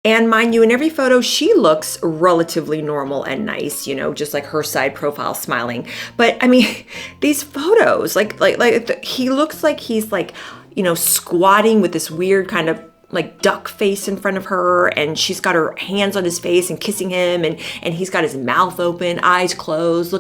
And mind you, in every photo, she looks relatively normal and nice, just like her side profile smiling. But I mean, these photos, he looks like he's like, squatting with this weird kind of like duck face in front of her, and she's got her hands on his face and kissing him, and he's got his mouth open, eyes closed,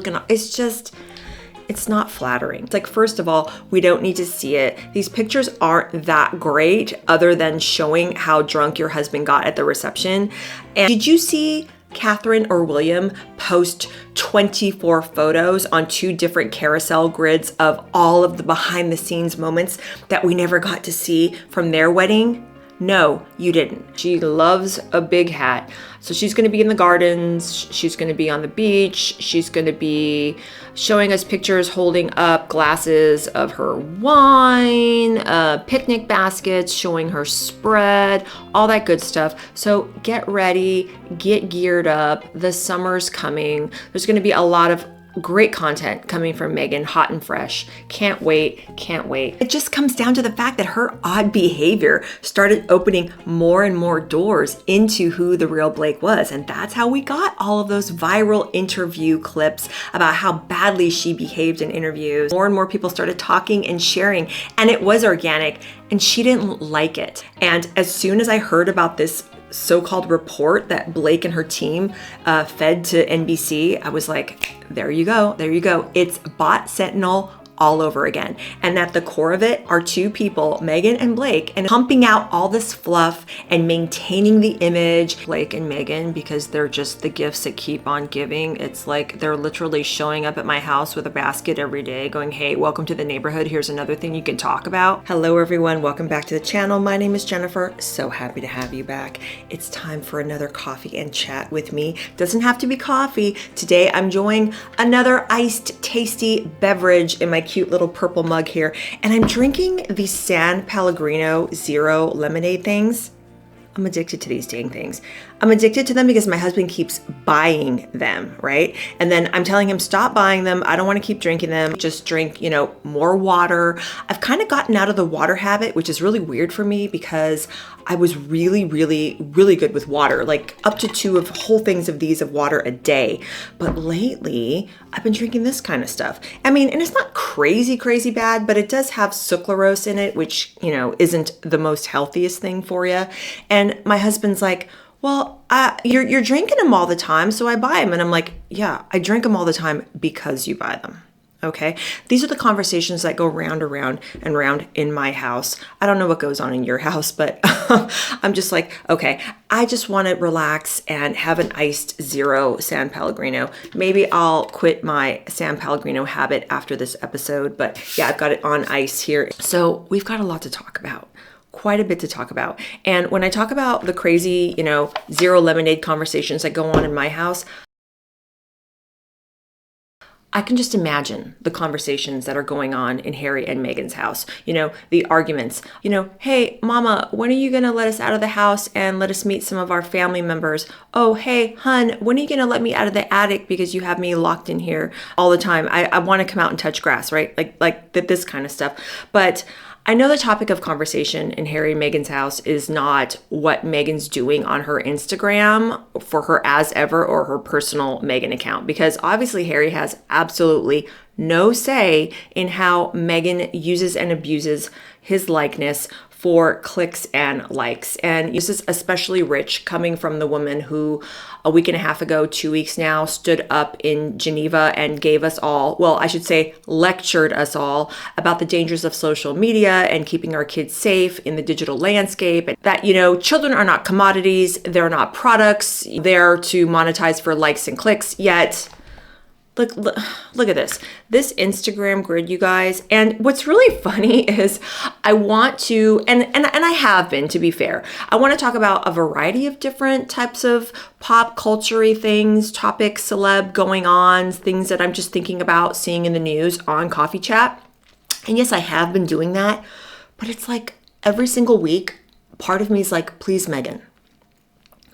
it's not flattering. It's like, first of all, we don't need to see it. These pictures aren't that great other than showing how drunk your husband got at the reception. And did you see Catherine or William post 24 photos on 2 different carousel grids of all of the behind the scenes moments that we never got to see from their wedding? No, you didn't. She loves a big hat. So she's going to be in the gardens. She's going to be on the beach. She's going to be showing us pictures holding up glasses of her wine, picnic baskets, showing her spread, all that good stuff. So get ready, get geared up. The summer's coming. There's going to be a lot of great content coming from Meghan, hot and fresh. Can't wait, can't wait. It just comes down to the fact that her odd behavior started opening more and more doors into who the real Blake was. And that's how we got all of those viral interview clips about how badly she behaved in interviews. More and more people started talking and sharing, and it was organic, and she didn't like it. And as soon as I heard about this so-called report that Blake and her team fed to NBC, I was like, there you go. It's bot sentinel all over again. And at the core of it are 2 people, Meghan and Blake, and pumping out all this fluff and maintaining the image. Blake and Meghan, because they're just the gifts that keep on giving. It's like they're literally showing up at my house with a basket every day going, hey, welcome to the neighborhood. Here's another thing you can talk about. Hello, everyone. Welcome back to the channel. My name is Jennifer. So happy to have you back. It's time for another coffee and chat with me. Doesn't have to be coffee. Today, I'm enjoying another iced, tasty beverage in my cute little purple mug here, and I'm drinking the San Pellegrino Zero lemonade things. I'm addicted to these dang things. I'm addicted to them because my husband keeps buying them, right? And then I'm telling him, stop buying them. I don't want to keep drinking them. Just drink, more water. I've kind of gotten out of the water habit, which is really weird for me because I was really, really, really good with water, like up to 2 whole things of these of water a day. But lately, I've been drinking this kind of stuff. I mean, and it's not crazy, crazy bad, but it does have sucralose in it, which, isn't the most healthiest thing for you. And my husband's like, well, you're drinking them all the time, so I buy them. And I'm like, yeah, I drink them all the time because you buy them. Okay. These are the conversations that go round and round and round in my house. I don't know what goes on in your house, but I'm just like, okay, I just want to relax and have an iced zero San Pellegrino. Maybe I'll quit my San Pellegrino habit after this episode, but yeah, I've got it on ice here. So we've got a lot to talk about. Quite a bit to talk about. And when I talk about the crazy, zero lemonade conversations that go on in my house, I can just imagine the conversations that are going on in Harry and Meghan's house. The arguments, hey, mama, when are you going to let us out of the house and let us meet some of our family members? Oh, hey, hun, when are you going to let me out of the attic because you have me locked in here all the time? I want to come out and touch grass, right? Like this kind of stuff. But I know the topic of conversation in Harry and Meghan's house is not what Meghan's doing on her Instagram for her as ever or her personal Meghan account, because obviously Harry has absolutely no say in how Meghan uses and abuses his likeness for clicks and likes. And this is especially rich coming from the woman who a week and a half ago, 2 weeks now, stood up in Geneva and gave us all, well, I should say lectured us all about the dangers of social media and keeping our kids safe in the digital landscape. And that, children are not commodities. They're not products. They're to monetize for likes and clicks. Yet, look at this Instagram grid, you guys. And what's really funny is I want to, and I have been, to be fair, I want to talk about a variety of different types of pop culture-y things, topics, celeb going on, things that I'm just thinking about seeing in the news on Coffee Chat. And yes, I have been doing that, but it's like every single week, part of me is like, please, Meghan,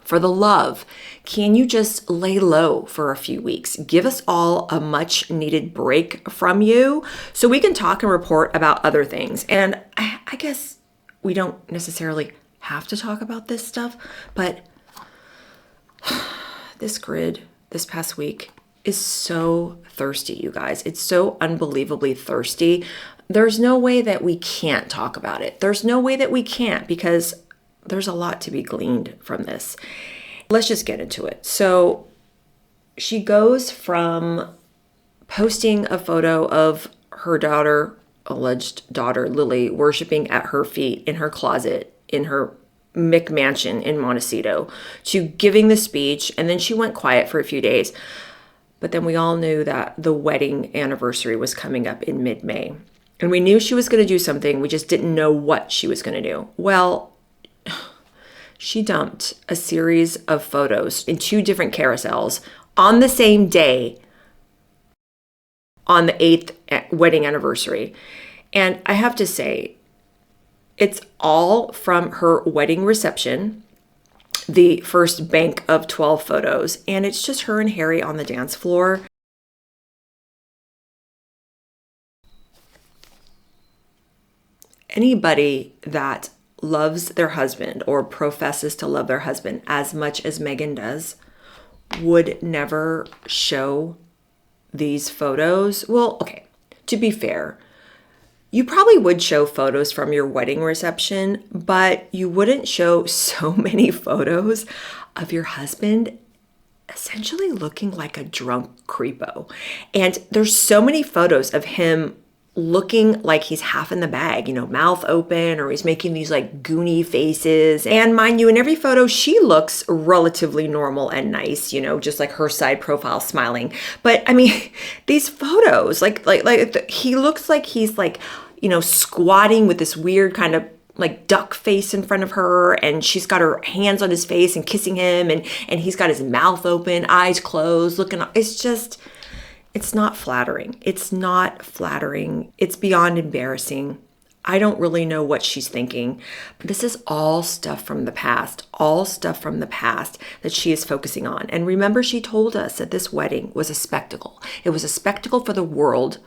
for the love, can you just lay low for a few weeks? Give us all a much needed break from you so we can talk and report about other things. And I guess we don't necessarily have to talk about this stuff, but this grid this past week is so thirsty, you guys. It's so unbelievably thirsty. There's no way that we can't talk about it. There's no way that we can't, because there's a lot to be gleaned from this. Let's just get into it. So she goes from posting a photo of her daughter, alleged daughter, Lily, worshiping at her feet in her closet in her McMansion in Montecito, to giving the speech, and then she went quiet for a few days. But then we all knew that the wedding anniversary was coming up in mid-May. And we knew she was going to do something. We just didn't know what she was going to do. Well, she dumped a series of photos in 2 different carousels on the same day, on the 8th wedding anniversary. And I have to say, it's all from her wedding reception, the first bank of 12 photos, and it's just her and Harry on the dance floor. Anybody that loves their husband or professes to love their husband as much as Meghan does would never show these photos. Well, okay, to be fair, you probably would show photos from your wedding reception, but you wouldn't show so many photos of your husband essentially looking like a drunk creepo. And there's so many photos of him looking like he's half in the bag, mouth open, or he's making these like goony faces. And mind you, in every photo, she looks relatively normal and nice, just like her side profile smiling. But I mean, these photos, he looks like he's like, squatting with this weird kind of like duck face in front of her, and she's got her hands on his face and kissing him, and he's got his mouth open, eyes closed, looking. It's not flattering. It's not flattering. It's beyond embarrassing. I don't really know what she's thinking. But this is all stuff from the past that she is focusing on. And remember, she told us that this wedding was a spectacle. It was a spectacle for the world.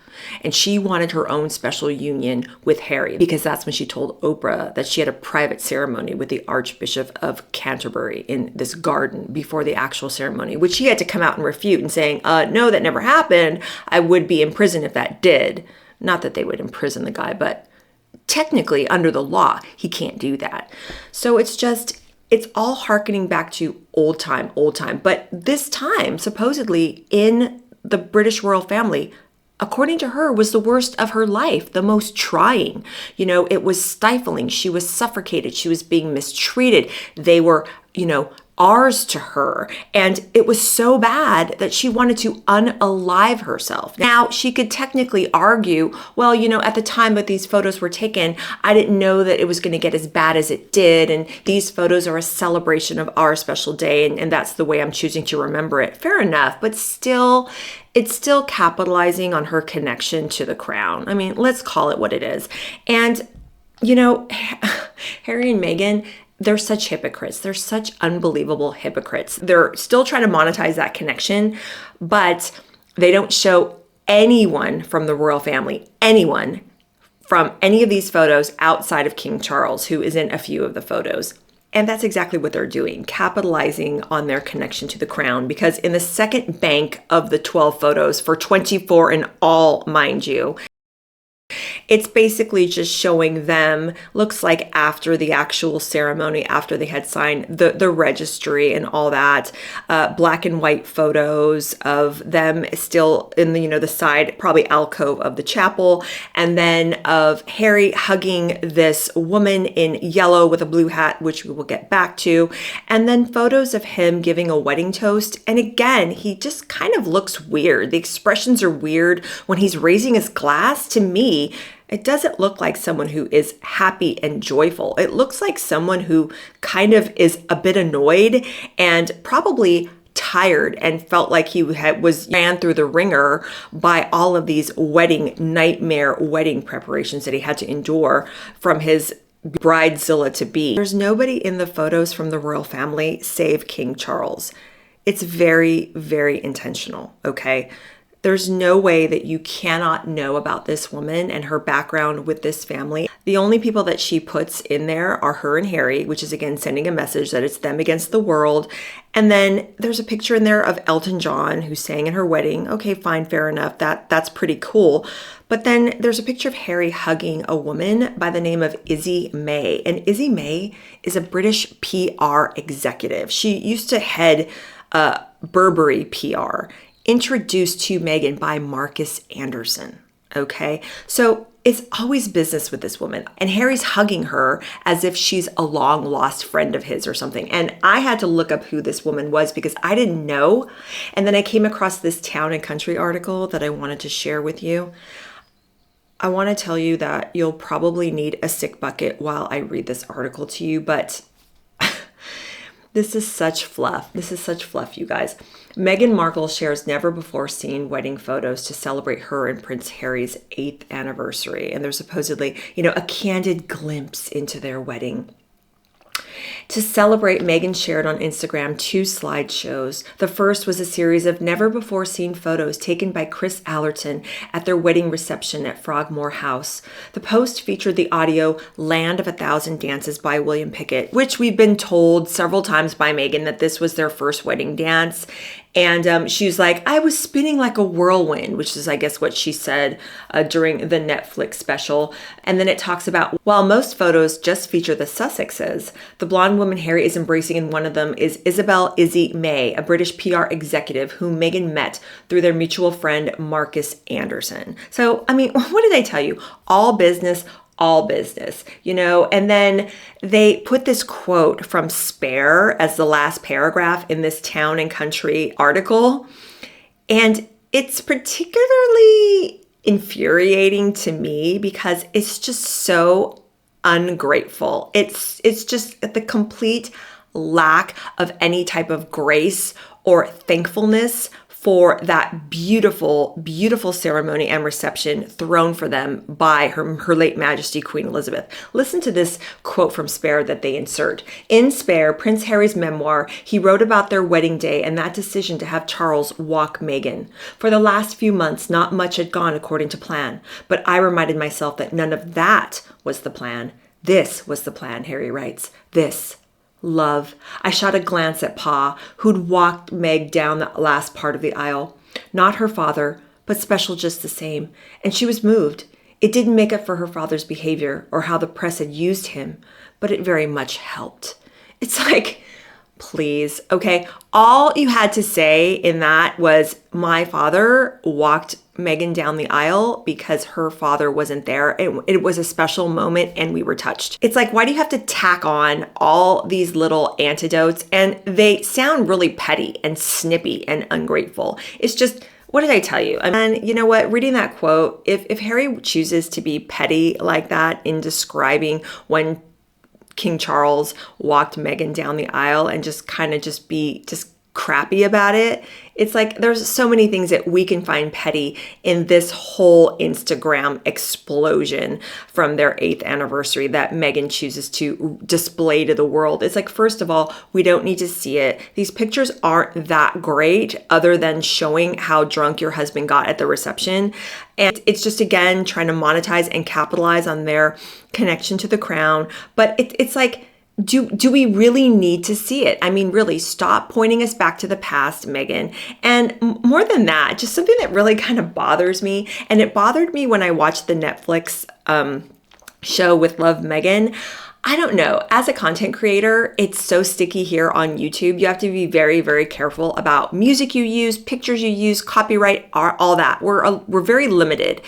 And she wanted her own special union with Harry, because that's when she told Oprah that she had a private ceremony with the Archbishop of Canterbury in this garden before the actual ceremony, which he had to come out and refute and saying, no, that never happened. I would be in prison if that did. Not that they would imprison the guy, but technically, under the law, he can't do that. So it's all hearkening back to old time. But this time, supposedly, in the British royal family, according to her, was the worst of her life, the most trying. It was stifling. She was suffocated. She was being mistreated. They were, ours to her. And it was so bad that she wanted to unalive herself. Now, she could technically argue, well, at the time that these photos were taken, I didn't know that it was going to get as bad as it did. And these photos are a celebration of our special day. And that's the way I'm choosing to remember it. Fair enough. But still, it's still capitalizing on her connection to the crown. I mean, let's call it what it is. And, Harry and Meghan, they're such hypocrites. They're such unbelievable hypocrites. They're still trying to monetize that connection, but they don't show anyone from the royal family, anyone from any of these photos outside of King Charles, who is in a few of the photos. And that's exactly what they're doing, capitalizing on their connection to the crown, because in the second bank of the 12 photos, for 24 in all, mind you, it's basically just showing them, looks like after the actual ceremony, after they had signed the registry and all that, black and white photos of them still in the side, probably alcove of the chapel, and then of Harry hugging this woman in yellow with a blue hat, which we will get back to, and then photos of him giving a wedding toast. And again, he just kind of looks weird. The expressions are weird. When he's raising his glass, to me, it doesn't look like someone who is happy and joyful. It looks like someone who kind of is a bit annoyed and probably tired and felt like he ran through the ringer by all of these nightmare wedding preparations that he had to endure from his bridezilla to be. There's nobody in the photos from the royal family save King Charles. It's very, very intentional, okay? There's no way that you cannot know about this woman and her background with this family. The only people that she puts in there are her and Harry, which is again sending a message that it's them against the world. And then there's a picture in there of Elton John who sang at her wedding. Okay, fine, fair enough. That's pretty cool. But then there's a picture of Harry hugging a woman by the name of Izzy May. And Izzy May is a British PR executive. She used to head Burberry PR, introduced to Meghan by Marcus Anderson. Okay, so it's always business with this woman. And Harry's hugging her as if she's a long lost friend of his or something. And I had to look up who this woman was because I didn't know. And then I came across this Town and Country article that I wanted to share with you. I want to tell you that you'll probably need a sick bucket while I read this article to you, but this is such fluff. This is such fluff, you guys. Meghan Markle shares never-before-seen wedding photos to celebrate her and Prince Harry's 8th anniversary. And there's supposedly, a candid glimpse into their wedding. To celebrate, Meghan shared on Instagram 2 slideshows. The first was a series of never-before-seen photos taken by Chris Allerton at their wedding reception at Frogmore House. The post featured the audio Land of a Thousand Dances by William Pickett, which we've been told several times by Meghan that this was their first wedding dance. And she was like, I was spinning like a whirlwind, which is, I guess, what she said during the Netflix special. And then it talks about, while most photos just feature the Sussexes, the blonde woman Harry is embracing in one of them is Isabel Izzy May, a British PR executive whom Meghan met through their mutual friend, Marcus Anderson. So, I mean, what did I tell you? All business, and then they put this quote from Spare as the last paragraph in this Town and Country article. And it's particularly infuriating to me because it's just so ungrateful. It's just the complete lack of any type of grace or thankfulness for that beautiful, beautiful ceremony and reception thrown for them by her late Majesty Queen Elizabeth. Listen to this quote from Spare that they insert. In Spare, Prince Harry's memoir, he wrote about their wedding day and that decision to have Charles walk Meghan. For the last few months, not much had gone according to plan, but I reminded myself that none of that was the plan. This was the plan, Harry writes. This. Love. I shot a glance at Pa, who'd walked Meg down the last part of the aisle. Not her father, but special just the same. And she was moved. It didn't make up for her father's behavior or how the press had used him, but it very much helped. It's like, please, okay? All you had to say in that was, my father walked Meghan down the aisle because her father wasn't there. It was a special moment and we were touched. It's like, why do you have to tack on all these little antidotes? And they sound really petty and snippy and ungrateful. It's just, what did I tell you? And you know what? Reading that quote, if Harry chooses to be petty like that in describing when King Charles walked Meghan down the aisle and just kind of be crappy about it, it's like there's so many things that we can find petty in this whole Instagram explosion from their 8th anniversary that Meghan chooses to display to the world. It's like, first of all, we don't need to see it. These pictures aren't that great other than showing how drunk your husband got at the reception. And it's just, again, trying to monetize and capitalize on their connection to the crown. But it's like, do we really need to see it? I mean, really, stop pointing us back to the past, Meghan. And more than that, just something that really kind of bothers me, and it bothered me when I watched the Netflix show with Love Meghan. I don't know. As a content creator, it's so sticky here on YouTube. You have to be very, very careful about music you use, pictures you use, copyright, all that. We're very limited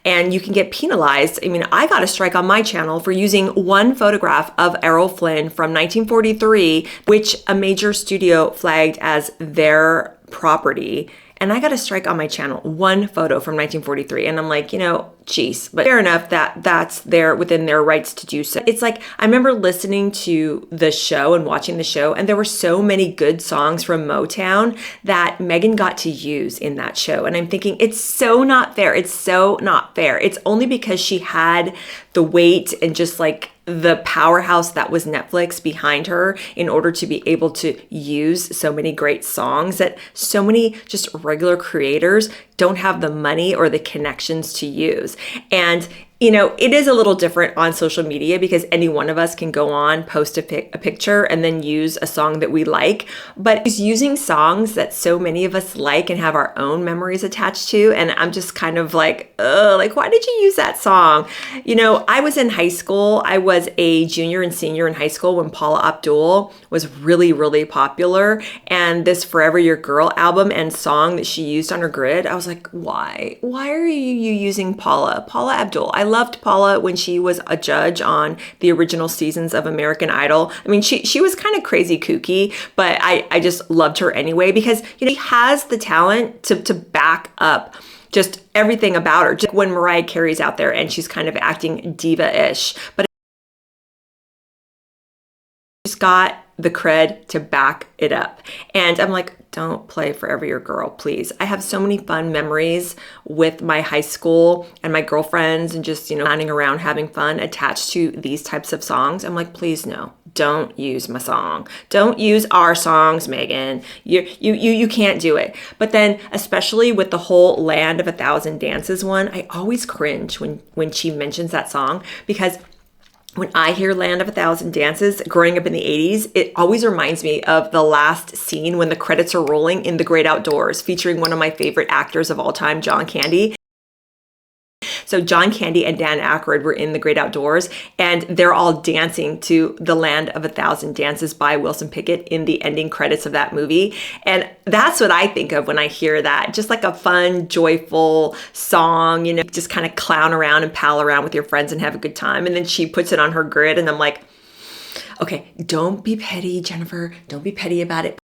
and you can get penalized. I mean, I got a strike on my channel for using one photograph of Errol Flynn from 1943, which a major studio flagged as their property. And I got a strike on my channel, one photo from 1943. And I'm like, geez, but fair enough that that's within their rights to do so. It's like, I remember listening to the show and watching the show, and there were so many good songs from Motown that Meghan got to use in that show. And I'm thinking, it's so not fair. It's so not fair. It's only because she had the weight and just like the powerhouse that was Netflix behind her in order to be able to use so many great songs that so many just regular creators don't have the money or the connections to use. And you know, it is a little different on social media because any one of us can go on, post a picture, and then use a song that we like. But it's using songs that so many of us like and have our own memories attached to. And I'm just kind of like, ugh, like, why did you use that song? You know, I was in high school. I was a junior and senior in high school when Paula Abdul was really, really popular. And this Forever Your Girl album and song that she used on her grid, I was like, why? Why are you using Paula Abdul? I loved Paula when she was a judge on the original seasons of American Idol. I mean, she was kind of crazy kooky, but I just loved her anyway because, you know, she has the talent to back up just everything about her. Just when Mariah Carey's out there and she's kind of acting diva-ish, but she's got the cred to back it up. And I'm like, don't play Forever Your Girl, please. I have so many fun memories with my high school and my girlfriends and just, you know, running around having fun attached to these types of songs. I'm like, please no, don't use my song. Don't use our songs, Meghan. You can't do it. But then, especially with the whole Land of a Thousand Dances one, I always cringe when she mentions that song because when I hear Land of a Thousand Dances growing up in the 80s, it always reminds me of the last scene when the credits are rolling in The Great Outdoors, featuring one of my favorite actors of all time, John Candy. So John Candy and Dan Aykroyd were in The Great Outdoors, and they're all dancing to The Land of a Thousand Dances by Wilson Pickett in the ending credits of that movie. And that's what I think of when I hear that. Just like a fun, joyful song, you know, just kind of clown around and pal around with your friends and have a good time. And then she puts it on her grid, and I'm like, okay, don't be petty, Jennifer. Don't be petty about it.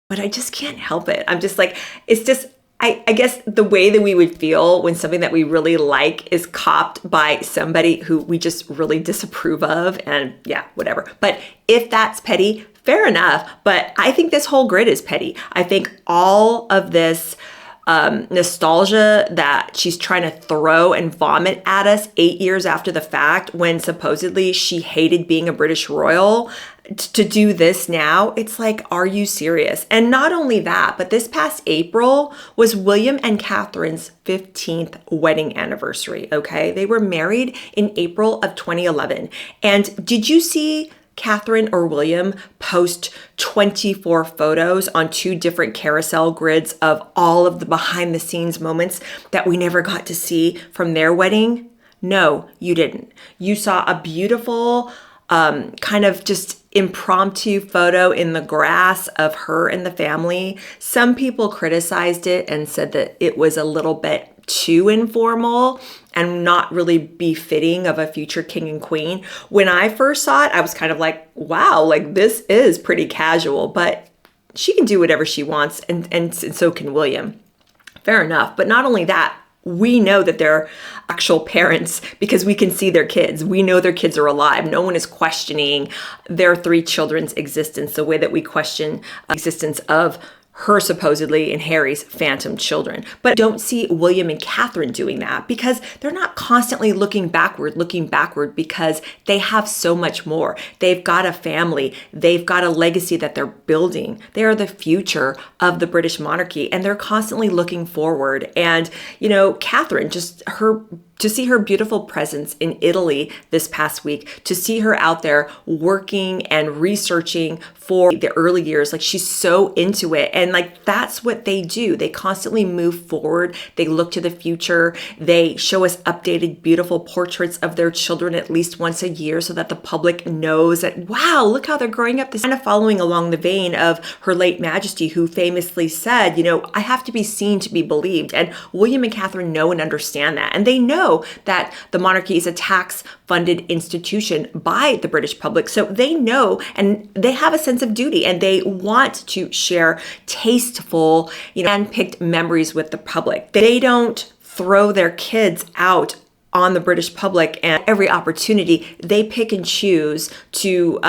But I just can't help it. I'm just like, it's just, I guess the way that we would feel when something that we really like is copped by somebody who we just really disapprove of, and yeah, whatever. But if that's petty, fair enough. But I think this whole grid is petty. I think all of this nostalgia that she's trying to throw and vomit at us 8 years after the fact, when supposedly she hated being a British royal, to do this now, it's like, are you serious? And not only that, but this past April was William and Catherine's 15th wedding anniversary, okay? They were married in April of 2011. And did you see Catherine or William post 24 photos on 2 different carousel grids of all of the behind the scenes moments that we never got to see from their wedding? No, you didn't. You saw a beautiful kind of just impromptu photo in the grass of her and the family. Some people criticized it and said that it was a little bit too informal and not really befitting of a future king and queen. When I first saw it, I was kind of like, wow, like this is pretty casual, but she can do whatever she wants, and so can William. Fair enough. But not only that, we know that they're actual parents because we can see their kids. We know their kids are alive. No one is questioning their 3 children's existence the way that we question the existence of her supposedly and Harry's phantom children. But don't see William and Catherine doing that because they're not constantly looking backward because they have so much more. They've got a family. They've got a legacy that they're building. They are the future of the British monarchy, and they're constantly looking forward. And, you know, Catherine, just to see her beautiful presence in Italy this past week, to see her out there working and researching for the early years, like she's so into it. And like, that's what they do. They constantly move forward. They look to the future. They show us updated, beautiful portraits of their children at least once a year so that the public knows that, wow, look how they're growing up. This kind of following along the vein of Her Late Majesty, who famously said, you know, I have to be seen to be believed. And William and Catherine know and understand that. And they know that the monarchy is a tax-funded institution by the British public. So they know, and they have a sense of duty, and they want to share tasteful, you know, handpicked memories with the public. They don't throw their kids out on the British public, and every opportunity they pick and choose to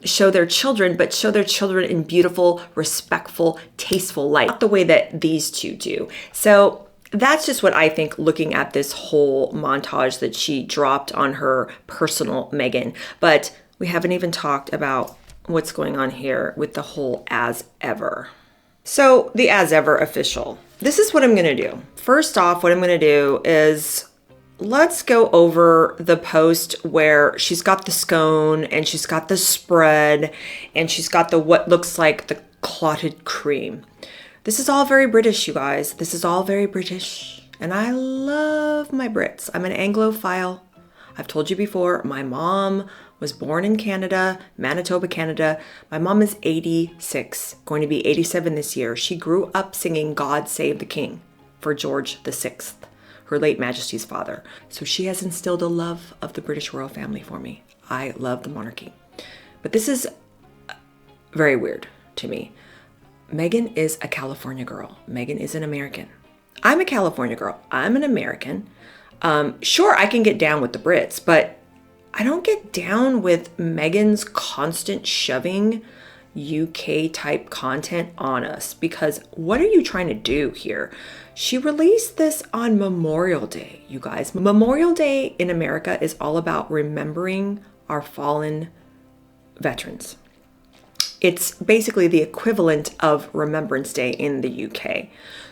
show their children, but show their children in beautiful, respectful, tasteful light, not the way that these two do. So that's just what I think looking at this whole montage that she dropped on her personal Meghan. But we haven't even talked about what's going on here with the whole as ever. So the as ever official. this is what I'm gonna do. First off, what I'm gonna do is let's go over the post where she's got the scone and she's got the spread and she's got the what looks like the clotted cream. This is all very British, you guys. This is all very British. And I love my Brits. I'm an Anglophile. I've told you before, my mom was born in Canada, Manitoba, Canada. My mom is 86, going to be 87 this year. She grew up singing God Save the King for George VI, her late Majesty's father. So she has instilled a love of the British royal family for me. I love the monarchy. But this is very weird to me. Meghan is a California girl. Meghan is an American. I'm a California girl. I'm an American. Sure, I can get down with the Brits, but I don't get down with Meghan's constant shoving UK type content on us, because what are you trying to do here? She released this on Memorial Day, you guys. Memorial Day in America is all about remembering our fallen veterans. It's basically the equivalent of Remembrance Day in the UK.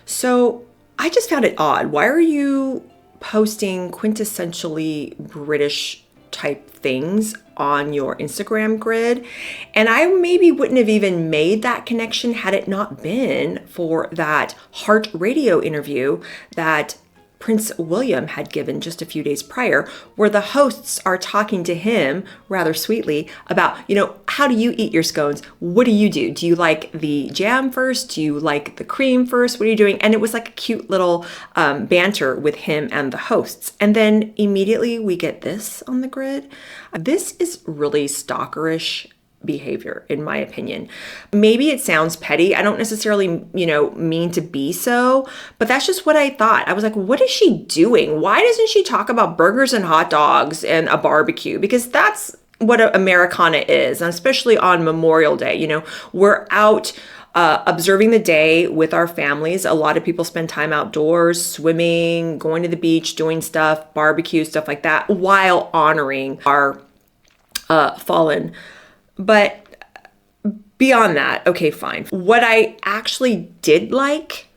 So I just found it odd. Why are you posting quintessentially British type things on your Instagram grid? And I maybe wouldn't have even made that connection had it not been for that Heart Radio interview that Prince William had given just a few days prior, where the hosts are talking to him rather sweetly about, how do you eat your scones? What do you do? Do you like the jam first? Do you like the cream first? What are you doing? And it was like a cute little banter with him and the hosts. And then immediately we get this on the grid. This is really stalkerish behavior, in my opinion. Maybe it sounds petty. I don't necessarily, mean to be so, but that's just what I thought. I was like, what is she doing? Why doesn't she talk about burgers and hot dogs and a barbecue? Because that's what Americana is, and especially on Memorial Day. We're out observing the day with our families. A lot of people spend time outdoors, swimming, going to the beach, doing stuff, barbecue, stuff like that, while honoring our fallen. But beyond that, okay, fine. What I actually did like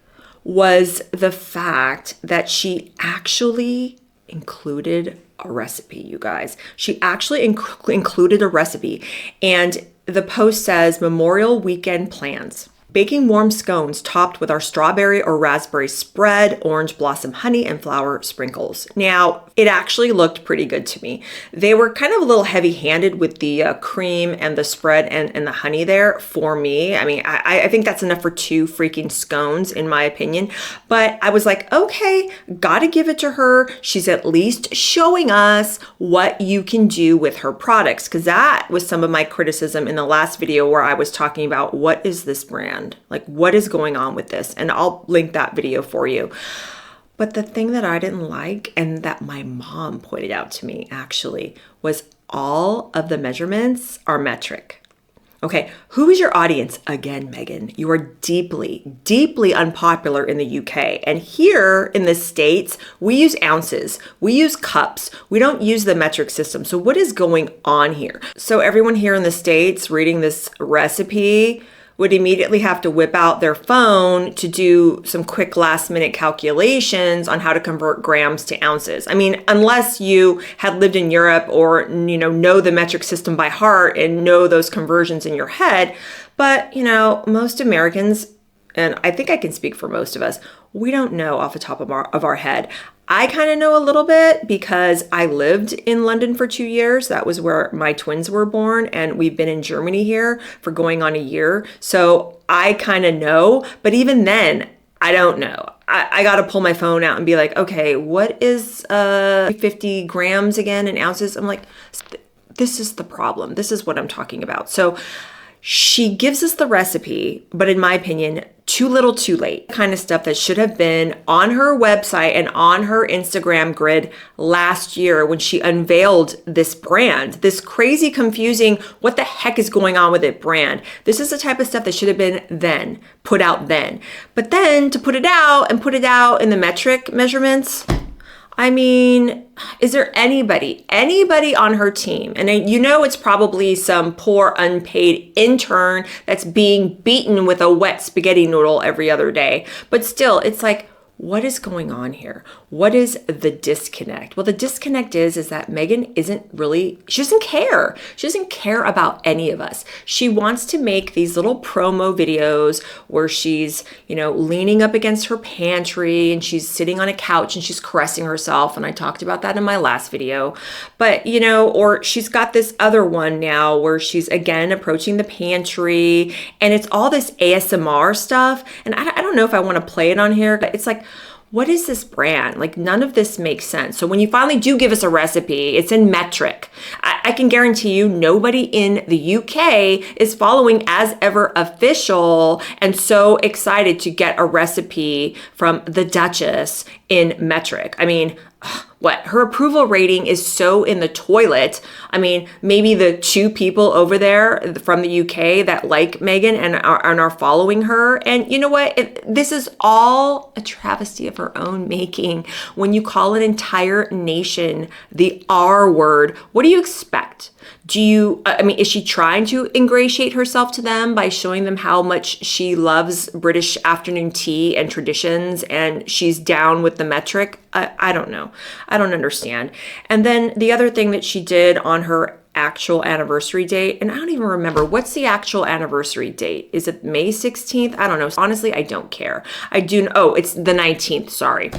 was the fact that she actually included a recipe, you guys. She actually included a recipe. And the post says, Memorial Weekend Plans. Baking warm scones topped with our strawberry or raspberry spread, orange blossom honey, and flour sprinkles. Now, it actually looked pretty good to me. They were kind of a little heavy-handed with the cream and the spread and the honey there for me. I mean, I think that's enough for 2 freaking scones, in my opinion. But I was like, okay, gotta give it to her. She's at least showing us what you can do with her products, because that was some of my criticism in the last video where I was talking about what is this brand? Like, what is going on with this? And I'll link that video for you. But the thing that I didn't like, and that my mom pointed out to me actually, was all of the measurements are metric. Okay, who is your audience? Again, Meghan, you are deeply, deeply unpopular in the UK. And here in the States, we use ounces, we use cups, we don't use the metric system. So what is going on here? So everyone here in the States reading this recipe would immediately have to whip out their phone to do some quick last minute calculations on how to convert grams to ounces. I mean, unless you had lived in Europe or, know the metric system by heart and know those conversions in your head. But, most Americans, and I think I can speak for most of us, we don't know off the top of our head. I kind of know a little bit because I lived in London for 2 years. That was where my twins were born, and we've been in Germany here for going on a year. So I kind of know, but even then, I don't know. I got to pull my phone out and be like, okay, what is 50 grams again in ounces? I'm like, this is the problem. This is what I'm talking about. So she gives us the recipe, but in my opinion, too little, too late. Kind of stuff that should have been on her website and on her Instagram grid last year when she unveiled this brand, this crazy, confusing, what the heck is going on with it brand. This is the type of stuff that should have been put out then. But then to put it out in the metric measurements, I mean, is there anybody on her team? And you know, it's probably some poor unpaid intern that's being beaten with a wet spaghetti noodle every other day. But still, it's like, what is going on here? What is the disconnect? Well, the disconnect is that Meghan she doesn't care. She doesn't care about any of us. She wants to make these little promo videos where she's, leaning up against her pantry and she's sitting on a couch and she's caressing herself. And I talked about that in my last video. But, or she's got this other one now where she's again approaching the pantry and it's all this ASMR stuff. And I don't know if I want to play it on here, but it's like, what is this brand? Like, none of this makes sense. So when you finally do give us a recipe, it's in metric. I can guarantee you nobody in the UK is following As Ever Official and so excited to get a recipe from the Duchess in metric. I mean, what? Her approval rating is so in the toilet. I mean, maybe the 2 people over there from the UK that like Meghan and are following her. And you know what? This is all a travesty of her own making. When you call an entire nation the R word, what do you expect? Is she trying to ingratiate herself to them by showing them how much she loves British afternoon tea and traditions and she's down with the metric? I don't know. I don't understand. And then the other thing that she did on her actual anniversary date, and I don't even remember, what's the actual anniversary date? Is it May 16th? I don't know. Honestly, I don't care. It's the 19th, sorry.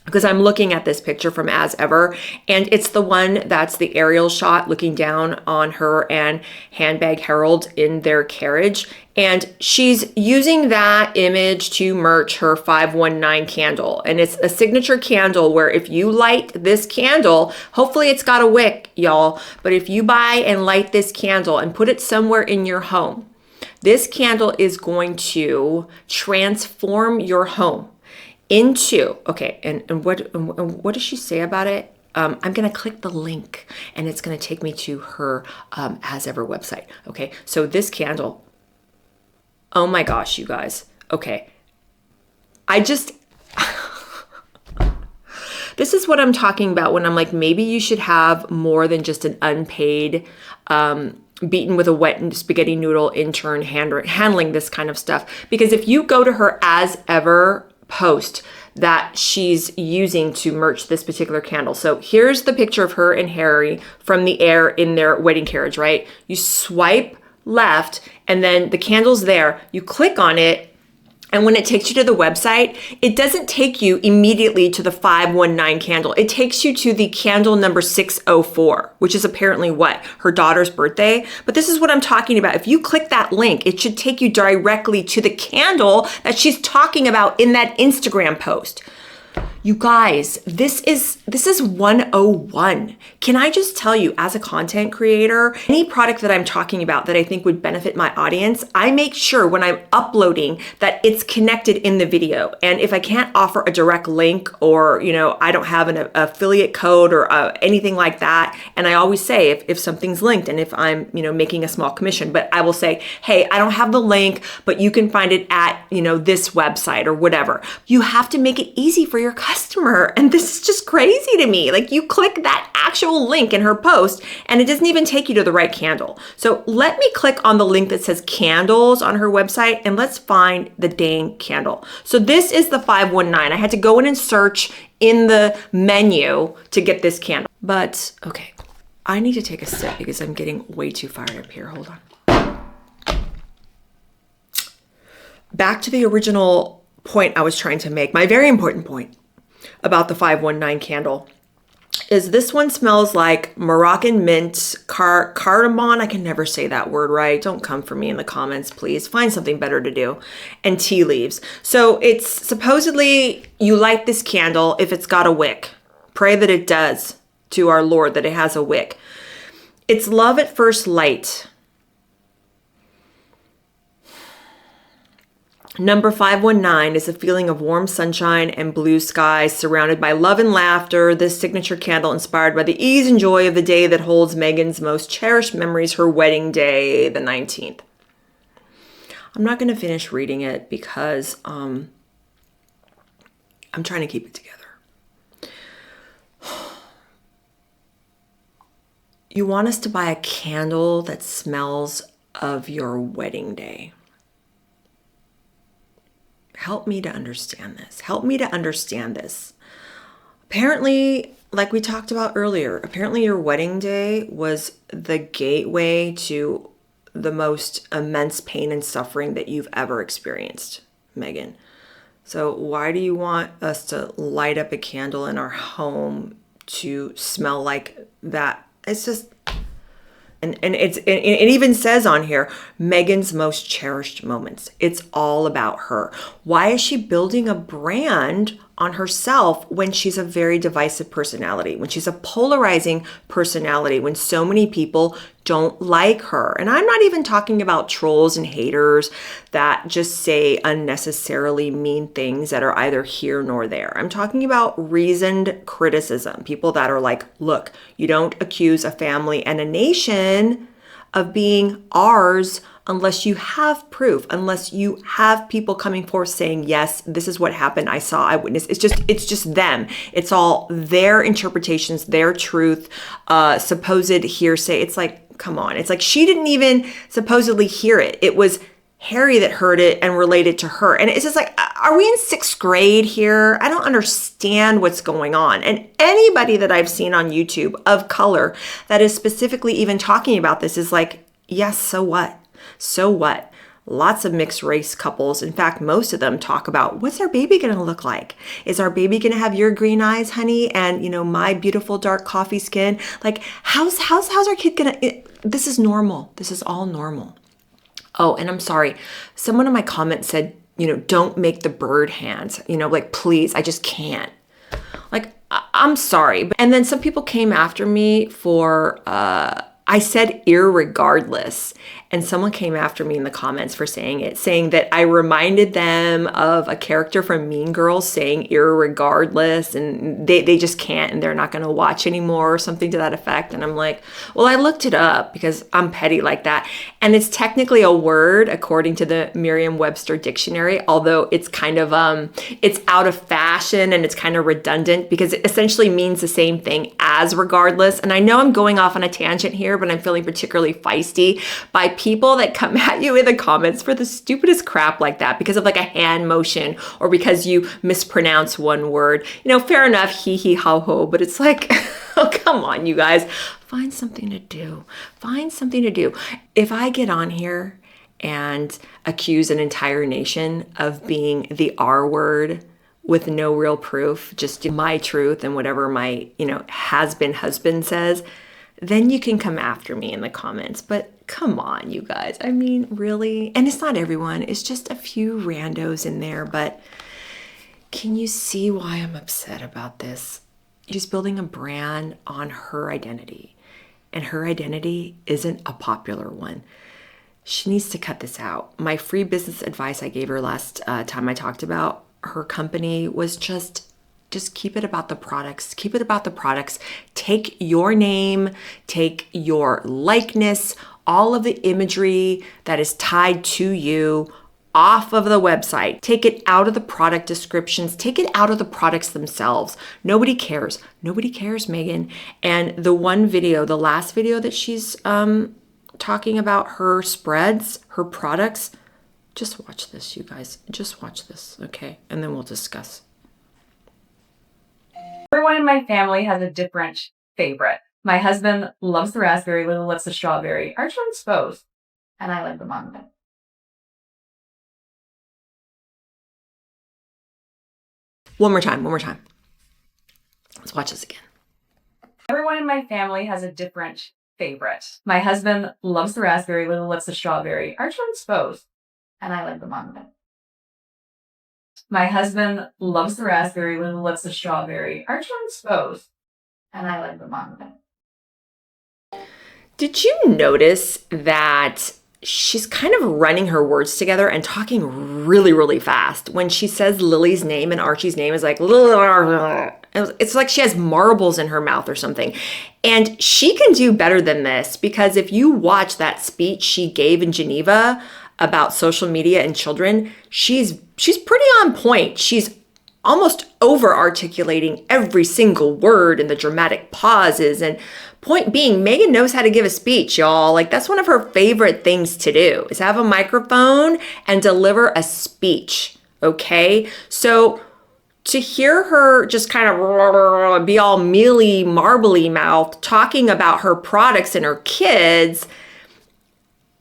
Because I'm looking at this picture from As Ever, and it's the one that's the aerial shot looking down on her and Handbag Harold in their carriage. And she's using that image to merch her 519 candle. And it's a signature candle where if you light this candle, hopefully it's got a wick, y'all. But if you buy and light this candle and put it somewhere in your home, this candle is going to transform your home into, okay, and what does she say about it? I'm going to click the link and it's going to take me to her As Ever website. Okay, so this candle, oh my gosh, you guys. Okay, this is what I'm talking about when I'm like, maybe you should have more than just an unpaid, beaten with a wet spaghetti noodle intern handling this kind of stuff. Because if you go to her As Ever post that she's using to merch this particular candle. So here's the picture of her and Harry from the air in their wedding carriage, right? You swipe left and then the candle's there. You click on it. And when it takes you to the website, it doesn't take you immediately to the 519 candle. It takes you to the candle number 604, which is apparently what? Her daughter's birthday. But this is what I'm talking about. If you click that link, it should take you directly to the candle that she's talking about in that Instagram post. You guys, this is 101. Can I just tell you, as a content creator, any product that I'm talking about that I think would benefit my audience, I make sure when I'm uploading that it's connected in the video. And if I can't offer a direct link or, I don't have an affiliate code or anything like that, and I always say if something's linked and if I'm, making a small commission, but I will say, hey, I don't have the link, but you can find it at, this website or whatever. You have to make it easy for your customer. And this is just crazy to me. Like, you click that actual link in her post and it doesn't even take you to the right candle. So let me click on the link that says candles on her website and let's find the dang candle. So this is the 519. I had to go in and search in the menu to get this candle. But okay, I need to take a sip because I'm getting way too fired up here. Hold on. Back to the original point I was trying to make, my very important point about the 519 candle is this one smells like Moroccan mint, cardamom, I can never say that word right. Don't come for me in the comments, please. Find something better to do. And tea leaves. So it's supposedly you light this candle if it's got a wick. Pray that it does to our Lord, that it has a wick. It's love at first light. Number 519 is a feeling of warm sunshine and blue skies surrounded by love and laughter. This signature candle inspired by the ease and joy of the day that holds Meghan's most cherished memories, her wedding day, the 19th. I'm not going to finish reading it because I'm trying to keep it together. You want us to buy a candle that smells of your wedding day. Help me to understand this. Help me to understand this. Apparently, like we talked about earlier, apparently your wedding day was the gateway to the most immense pain and suffering that you've ever experienced, Meghan. So why do you want us to light up a candle in our home to smell like that? It's just, and it even says on here, Meghan's most cherished moments. It's all about her. Why is she building a brand on herself when she's a very divisive personality, when she's a polarizing personality, when so many people don't like her? And I'm not even talking about trolls and haters that just say unnecessarily mean things that are either here nor there. I'm talking about reasoned criticism, people that are like, look, you don't accuse a family and a nation of being ours unless you have proof, unless you have people coming forth saying, yes, this is what happened. I saw, I witnessed. It's just them. It's all their interpretations, their truth, supposed hearsay. It's like, come on. It's like she didn't even supposedly hear it. It was Harry that heard it and related to her. And it's just like, are we in 6th grade here? I don't understand what's going on. And anybody that I've seen on YouTube of color that is specifically even talking about this is like, yes, so what? So what? Lots of mixed race couples. In fact, most of them talk about, what's our baby going to look like? Is our baby going to have your green eyes, honey? And, my beautiful dark coffee skin? Like, how's our kid going to, this is normal. This is all normal. Oh, and I'm sorry. Someone in my comments said, don't make the bird hands, like, please, I just can't. Like, I'm sorry. And then some people came after me for, I said irregardless, and someone came after me in the comments for saying it, saying that I reminded them of a character from Mean Girls saying irregardless, and they just can't, and they're not going to watch anymore or something to that effect. And I'm like, well, I looked it up because I'm petty like that. And it's technically a word according to the Merriam-Webster dictionary, although it's kind of, it's out of fashion and it's kind of redundant because it essentially means the same thing as regardless. And I know I'm going off on a tangent here, but I'm feeling particularly feisty by people that come at you in the comments for the stupidest crap like that because of like a hand motion or because you mispronounce one word. Fair enough, hee hee ho ho, but it's like, oh, come on, you guys. Find something to do. Find something to do. If I get on here and accuse an entire nation of being the R word with no real proof, just my truth and whatever my, has-been husband says, then you can come after me in the comments. But come on, you guys. I mean, really? And it's not everyone. It's just a few randos in there. But can you see why I'm upset about this? She's building a brand on her identity. And her identity isn't a popular one. She needs to cut this out. My free business advice I gave her last time I talked about her company was just keep it about the products. Keep it about the products. Take your name, take your likeness, all of the imagery that is tied to you off of the website. Take it out of the product descriptions. Take it out of the products themselves. Nobody cares. Nobody cares, Meghan. And the one video, the last video that she's talking about her spreads, her products, just watch this, you guys. Just watch this, okay? And then we'll discuss. Everyone in my family has a different favorite. My husband loves the raspberry, Lily loves the strawberry. Our children's both, and I like them on them. One more time. Let's watch this again. Everyone in my family has a different favorite. My husband loves the raspberry, Lily loves the strawberry. Our children's both, and I like them on them. My husband loves the raspberry, Lily loves the strawberry. Our children's both, and I like them on them. Did you notice that she's kind of running her words together and talking really, really fast? When she says Lily's name and Archie's name is like, it's like she has marbles in her mouth or something. And she can do better than this, because if you watch that speech she gave in Geneva about social media and children, she's pretty on point. She's almost over articulating every single word and the dramatic pauses. And point being, Meghan knows how to give a speech, y'all. Like, that's one of her favorite things to do, is have a microphone and deliver a speech. Okay. So to hear her just kind of be all mealy, marbly mouth talking about her products and her kids,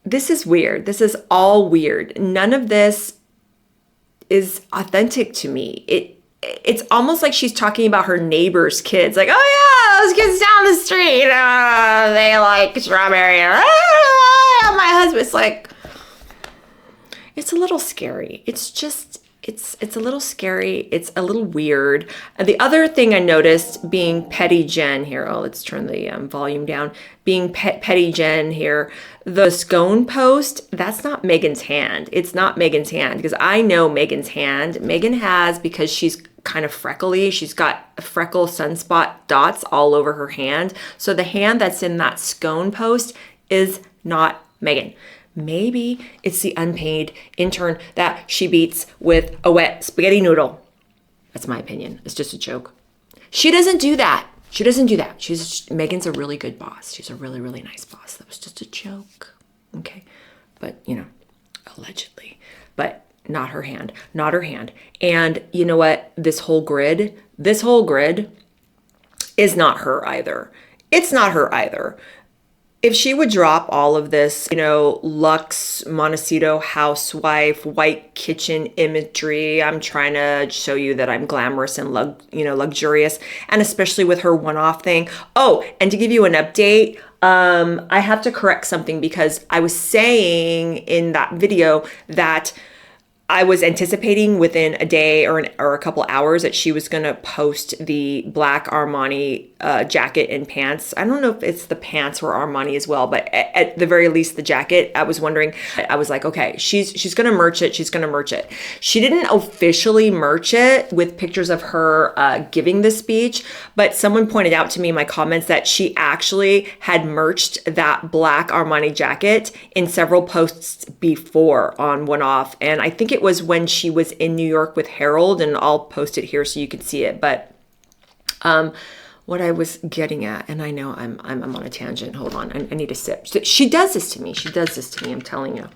this is weird. This is all weird. None of this is authentic to me. It's almost like she's talking about her neighbor's kids. Like, oh yeah, those kids down the street, they like strawberry. My husband's like, it's a little scary. It's just, it's a little scary. It's a little weird. And the other thing I noticed, being petty Jen here, oh, let's turn the volume down. Being petty Jen here, the scone post, that's not Meghan's hand. It's not Meghan's hand, because I know Meghan's hand. Meghan has, because she's kind of freckly, she's got freckle sunspot dots all over her hand. So the hand that's in that scone post is not Meghan. Maybe it's the unpaid intern that she beats with a wet spaghetti noodle. That's my opinion. It's just a joke. She doesn't do that. She doesn't do that. Meghan's a really good boss. She's a really, really nice boss. That was just a joke. Okay. But, you know, allegedly. But not her hand. Not her hand. And you know what? This whole grid is not her either. It's not her either. If she would drop all of this, you know, luxe, Montecito housewife, white kitchen imagery, I'm trying to show you that I'm glamorous and luxurious, and especially with her one-off thing. Oh, and to give you an update, I have to correct something, because I was saying in that video that I was anticipating within a day or a couple hours that she was going to post the black Armani jacket and pants. I don't know if it's the pants were Armani as well, but at the very least, the jacket, I was wondering, I was like, okay, she's going to merch it. She's going to merch it. She didn't officially merch it with pictures of her giving the speech, but someone pointed out to me in my comments that she actually had merched that black Armani jacket in several posts before on One Off. And I think it was when she was in New York with Harold, and I'll post it here so you can see it. But what I was getting at, and I know I'm on a tangent. Hold on, I need a sip. She does this to me. She does this to me. I'm telling you.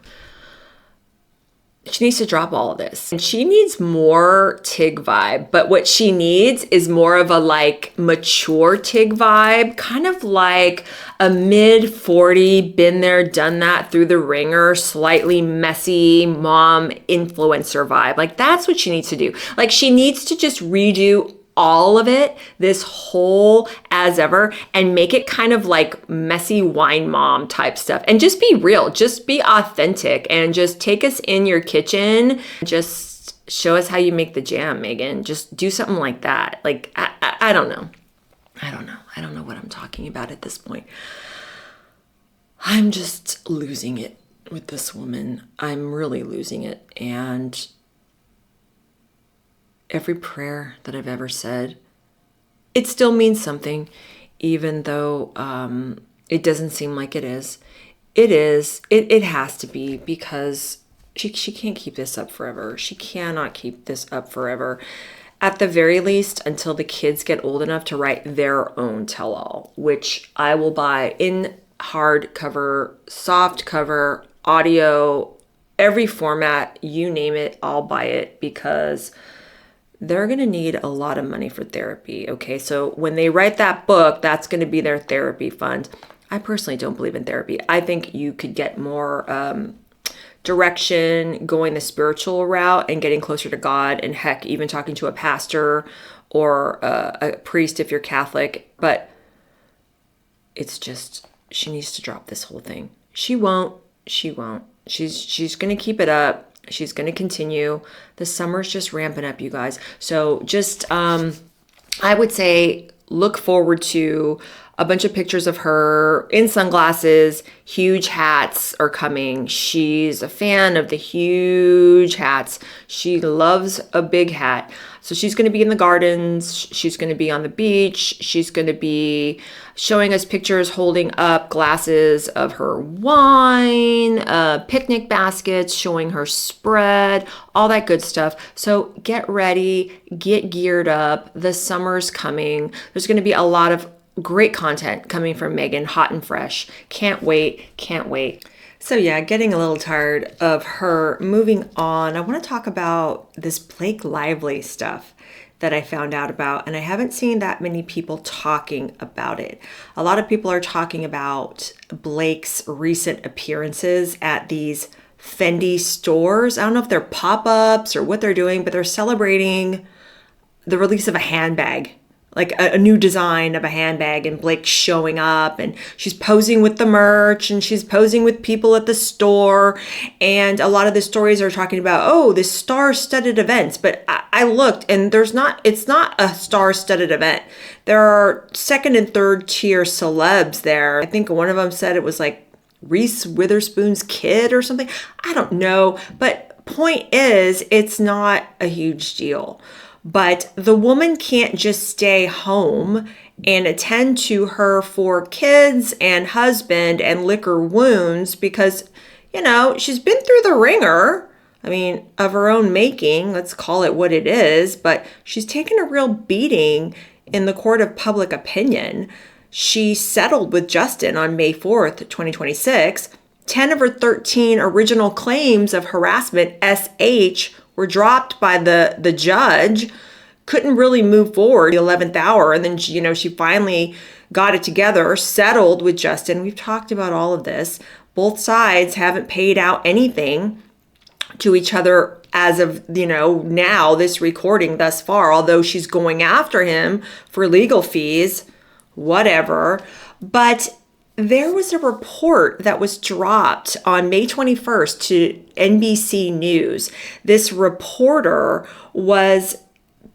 She needs to drop all of this. And she needs more Tig vibe. But what she needs is more of a like mature Tig vibe, kind of like a mid 40, been there, done that, through the ringer, slightly messy mom influencer vibe. Like, that's what she needs to do. Like, she needs to just redo all of it, this whole as ever, and make it kind of like messy wine mom type stuff, and just be real, just be authentic, and just take us in your kitchen. Just show us how you make the jam, Meghan. Just do something like that. Like, I don't know. I don't know what I'm talking about at this point. I'm just losing it with this woman. I'm really losing it. And every prayer that I've ever said, it still means something, even though it doesn't seem like it is. It is. It has to be, because she can't keep this up forever. She cannot keep this up forever. At the very least, until the kids get old enough to write their own tell-all, which I will buy in hardcover, soft cover, audio, every format, you name it, I'll buy it, because they're going to need a lot of money for therapy. Okay. So when they write that book, that's going to be their therapy fund. I personally don't believe in therapy. I think you could get more direction going the spiritual route and getting closer to God, and heck, even talking to a pastor or a priest if you're Catholic. But it's just, she needs to drop this whole thing. She won't. She's going to keep it up. She's going to continue. The summer's just ramping up, you guys. So just, I would say, look forward to a bunch of pictures of her in sunglasses. Huge hats are coming. She's a fan of the huge hats. She loves a big hat. So she's going to be in the gardens. She's going to be on the beach. She's going to be showing us pictures holding up glasses of her wine, picnic baskets, showing her spread, all that good stuff. So get ready, get geared up. The summer's coming. There's going to be a lot of great content coming from Meghan, hot and fresh. Can't wait, can't wait. So yeah, getting a little tired of her. Moving on, I want to talk about this Blake Lively stuff that I found out about, and I haven't seen that many people talking about it. A lot of people are talking about Blake's recent appearances at these Fendi stores. I don't know if they're pop-ups or what they're doing, but they're celebrating the release of a handbag, like a new design of a handbag, and Blake's showing up, and she's posing with the merch, and she's posing with people at the store. And a lot of the stories are talking about, oh, this star-studded events. But I looked, and it's not a star-studded event. There are second and third tier celebs there. I think one of them said it was like Reese Witherspoon's kid or something. I don't know. But point is, it's not a huge deal. But the woman can't just stay home and attend to her 4 kids and husband and lick her wounds because, she's been through the ringer. I mean, of her own making, let's call it what it is, but she's taken a real beating in the court of public opinion. She settled with Justin on May 4th, 2026. 10 of her 13 original claims of harassment, SH, were dropped by the judge. Couldn't really move forward the 11th hour. And then, she finally got it together, settled with Justin. We've talked about all of this. Both sides haven't paid out anything to each other as of, now, this recording thus far, although she's going after him for legal fees, whatever. But there was a report that was dropped on May 21st to NBC News. This reporter was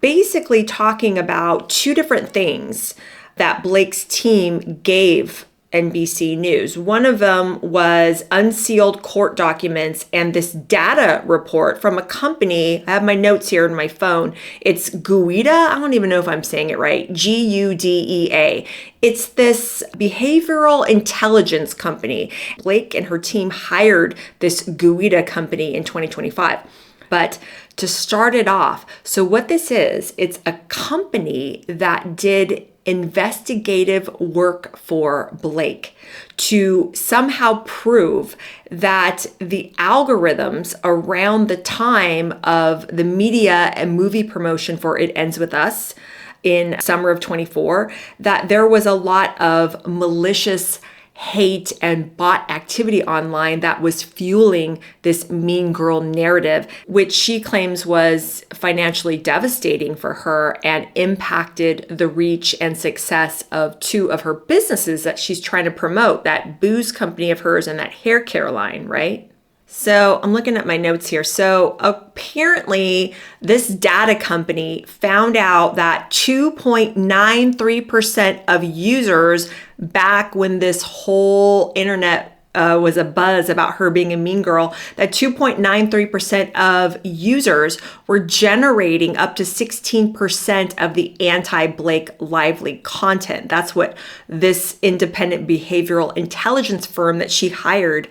basically talking about 2 different things that Blake's team gave NBC News. One of them was unsealed court documents and this data report from a company. I have my notes here in my phone. It's Guida. I don't even know if I'm saying it right. Gudea. It's this behavioral intelligence company. Blake and her team hired this Guida company in 2025. But to start it off, so what this is, it's a company that did investigative work for Blake to somehow prove that the algorithms around the time of the media and movie promotion for It Ends With Us in summer of 24, that there was a lot of malicious hate and bot activity online that was fueling this mean girl narrative, which she claims was financially devastating for her and impacted the reach and success of 2 of her businesses that she's trying to promote, that booze company of hers and that hair care line, right? So I'm looking at my notes here. So apparently this data company found out that 2.93% of users back when this whole internet was a buzz about her being a mean girl, that 2.93% of users were generating up to 16% of the anti-Blake Lively content. That's what this independent behavioral intelligence firm that she hired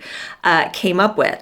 came up with.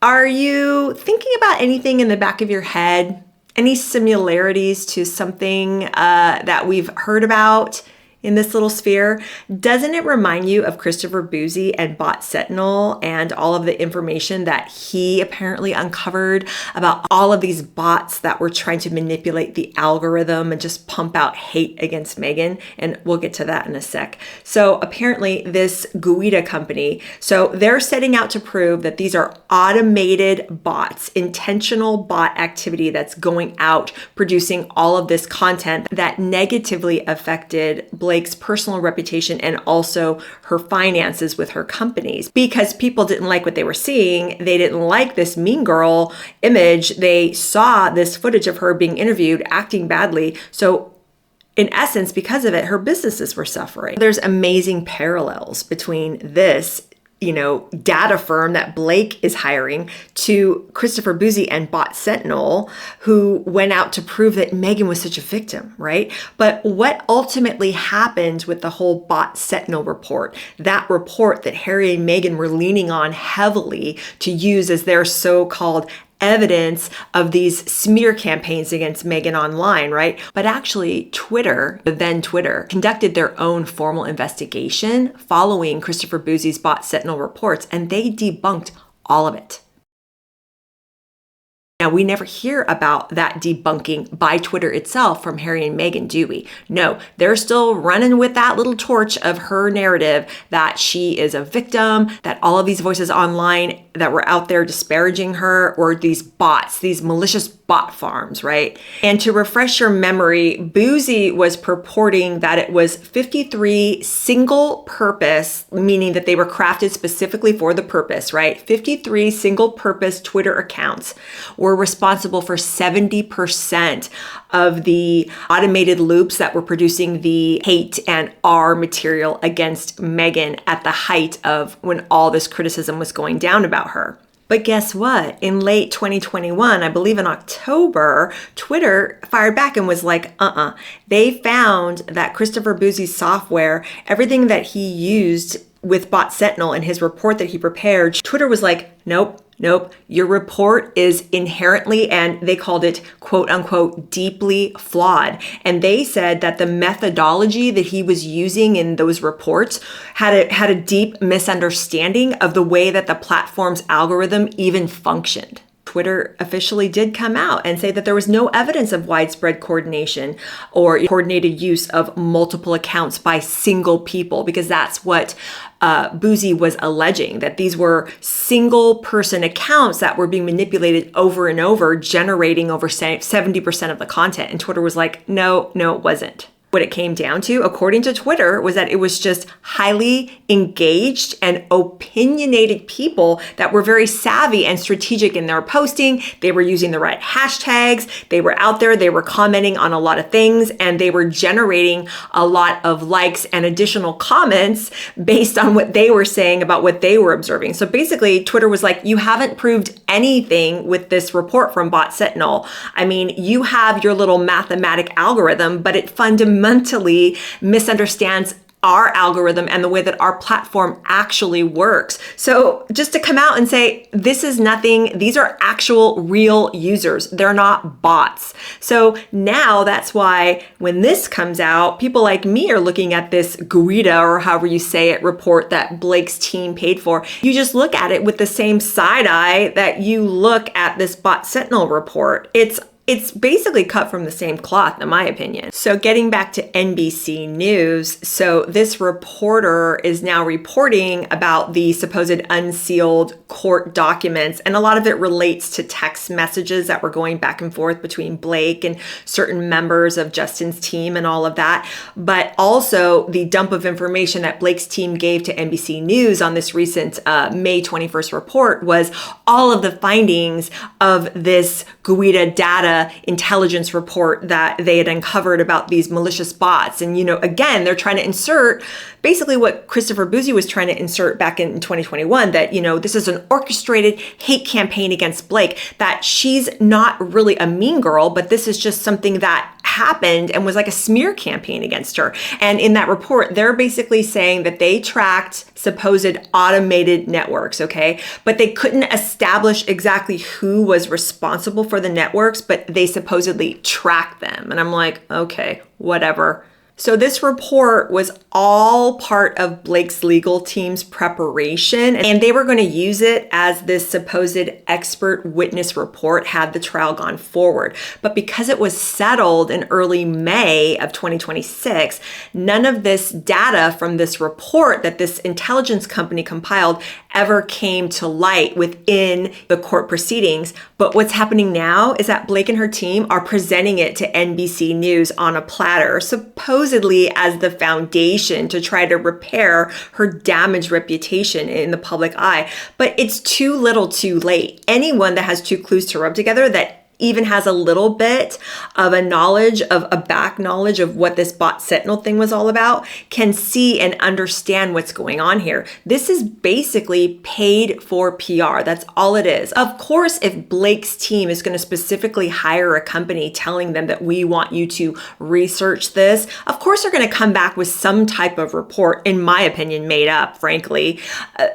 Are you thinking about anything in the back of your head? Any similarities to something that we've heard about in this little sphere? Doesn't it remind you of Christopher Bouzy and Bot Sentinel and all of the information that he apparently uncovered about all of these bots that were trying to manipulate the algorithm and just pump out hate against Meghan? And we'll get to that in a sec. So apparently this Guida company, so they're setting out to prove that these are automated bots, intentional bot activity that's going out producing all of this content that negatively affected Blake's personal reputation and also her finances with her companies, because people didn't like what they were seeing. They didn't like this mean girl image. They saw this footage of her being interviewed acting badly. So in essence, because of it, her businesses were suffering. There's amazing parallels between this, data firm that Blake is hiring to Christopher Bouzy and Bot Sentinel, who went out to prove that Meghan was such a victim, right? But what ultimately happened with the whole Bot Sentinel report, that report that Harry and Meghan were leaning on heavily to use as their so-called evidence of these smear campaigns against Meghan online, right? But actually, then Twitter, conducted their own formal investigation following Christopher Bouzy's Bot Sentinel reports, and they debunked all of it. Now, we never hear about that debunking by Twitter itself from Harry and Meghan, do we? No, they're still running with that little torch of her narrative that she is a victim, that all of these voices online that were out there disparaging her were these bots, these malicious bot farms, right? And to refresh your memory, Bouzy was purporting that it was 53 single purpose, meaning that they were crafted specifically for the purpose, right? 53 single purpose Twitter accounts were responsible for 70% of the automated loops that were producing the hate and R material against Meghan at the height of when all this criticism was going down about her. But guess what? In late 2021, I believe in October, Twitter fired back and was like, They found that Christopher Bouzy's software, everything that he used with Bot Sentinel in his report that he prepared, Twitter was like, nope, your report is inherently, and they called it, quote unquote, deeply flawed. And they said that the methodology that he was using in those reports had a deep misunderstanding of the way that the platform's algorithm even functioned. Twitter officially did come out and say that there was no evidence of widespread coordination or coordinated use of multiple accounts by single people, because that's what Bouzy was alleging, that these were single person accounts that were being manipulated over and over, generating over 70% of the content. And Twitter was like, no, it wasn't. What it came down to, according to Twitter, was that it was just highly engaged and opinionated people that were very savvy and strategic in their posting. They were using the right hashtags. They were out there. They were commenting on a lot of things, and they were generating a lot of likes and additional comments based on what they were saying about what they were observing. So basically, Twitter was like, you haven't proved anything with this report from Bot Sentinel. I mean, you have your little mathematic algorithm, but it fundamentally misunderstands our algorithm and the way that our platform actually works. So just to come out and say, this is nothing, these are actual real users. They're not bots. So now that's why when this comes out, people like me are looking at this GUIDA, or however you say it, report that Blake's team paid for. You just look at it with the same side eye that you look at this Bot Sentinel report. It's basically cut from the same cloth, in my opinion. So getting back to NBC News, so this reporter is now reporting about the supposed unsealed court documents, and a lot of it relates to text messages that were going back and forth between Blake and certain members of Justin's team and all of that. But also the dump of information that Blake's team gave to NBC News on this recent May 21st report was all of the findings of this GUIDA data intelligence report that they had uncovered about these malicious bots. And, again, they're trying to insert basically what Christopher Bouzy was trying to insert back in 2021, that, this is an orchestrated hate campaign against Blake, that she's not really a mean girl, but this is just something that happened and was like a smear campaign against her. And in that report, they're basically saying that they tracked supposed automated networks, okay? But they couldn't establish exactly who was responsible for the networks, but they supposedly tracked them. And I'm like, okay, whatever. So this report was all part of Blake's legal team's preparation, and they were going to use it as this supposed expert witness report had the trial gone forward. But because it was settled in early May of 2026, none of this data from this report that this intelligence company compiled ever came to light within the court proceedings. But what's happening now is that Blake and her team are presenting it to NBC News on a platter, supposedly as the foundation to try to repair her damaged reputation in the public eye. But it's too little too late. Anyone that has two clues to rub together that even has a little bit of a back knowledge of what this bot sentinel thing was all about, can see and understand what's going on here. This is basically paid for PR. That's all it is. Of course, if Blake's team is going to specifically hire a company telling them that we want you to research this, of course they're going to come back with some type of report, in my opinion, made up, frankly,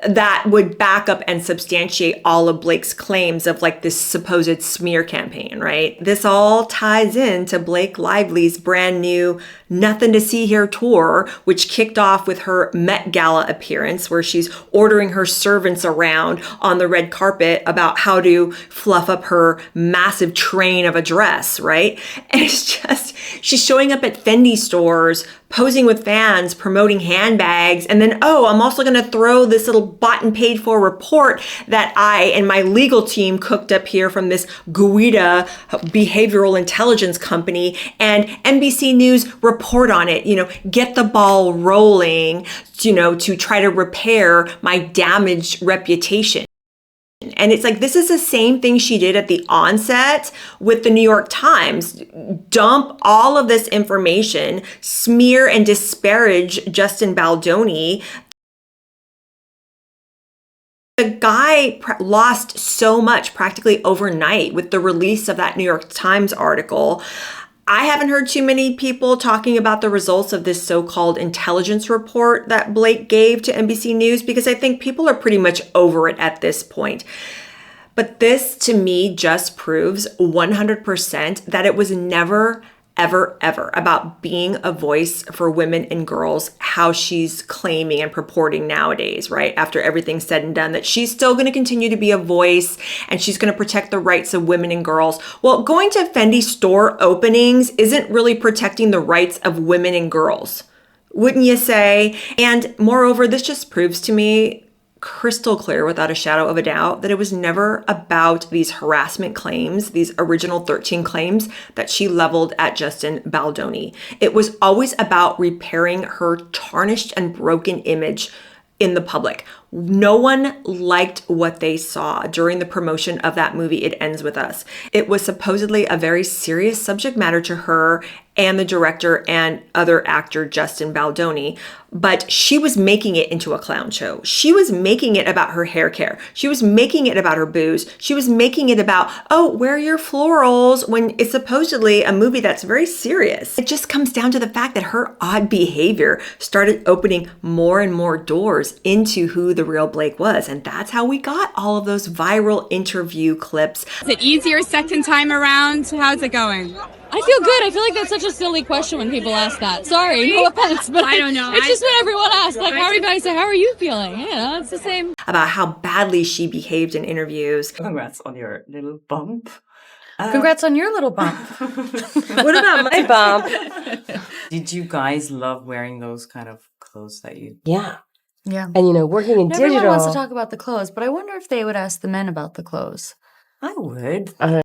that would back up and substantiate all of Blake's claims of like this supposed smear campaign. Right? This all ties into Blake Lively's brand new Nothing to See Here tour, which kicked off with her Met Gala appearance, where she's ordering her servants around on the red carpet about how to fluff up her massive train of a dress, right? And it's just, she's showing up at Fendi stores, posing with fans, promoting handbags, and then, oh, I'm also going to throw this little bought and paid for report that I and my legal team cooked up here from this Guida behavioral intelligence company, and NBC News report on it, get the ball rolling, to try to repair my damaged reputation. And it's like, this is the same thing she did at the onset with the New York Times. Dump all of this information, smear and disparage Justin Baldoni. The guy lost so much practically overnight with the release of that New York Times article. I haven't heard too many people talking about the results of this so-called intelligence report that Blake gave to NBC News, because I think people are pretty much over it at this point. But this, to me, just proves 100% that it was never, ever, ever about being a voice for women and girls, how she's claiming and purporting nowadays, right? After everything's said and done, that she's still going to continue to be a voice and she's going to protect the rights of women and girls. Well, going to Fendi store openings isn't really protecting the rights of women and girls, wouldn't you say? And moreover, this just proves to me crystal clear, without a shadow of a doubt, that it was never about these harassment claims, these original 13 claims that she leveled at Justin Baldoni. It was always about repairing her tarnished and broken image in the public. No one liked what they saw during the promotion of that movie, It Ends With Us. It was supposedly a very serious subject matter to her and the director and other actor, Justin Baldoni, but she was making it into a clown show. She was making it about her hair care. She was making it about her booze. She was making it about, oh, wear your florals, when it's supposedly a movie that's very serious. It just comes down to the fact that her odd behavior started opening more and more doors into who the real Blake was. And that's how we got all of those viral interview clips. Is it easier second time around? How's it going? I feel good. I feel like that's such a silly question when people ask that. Sorry, no offense, but I don't know. It's just what everyone asks. Like, how are you guys? How are you feeling? It's the same. About how badly she behaved in interviews. Congrats on your little bump. Congrats on your little bump. What about my bump? Did you guys love wearing those kind of clothes that you... Yeah. Yeah. And, working in digital. Everyone wants to talk about the clothes, but I wonder if they would ask the men about the clothes. I would. That's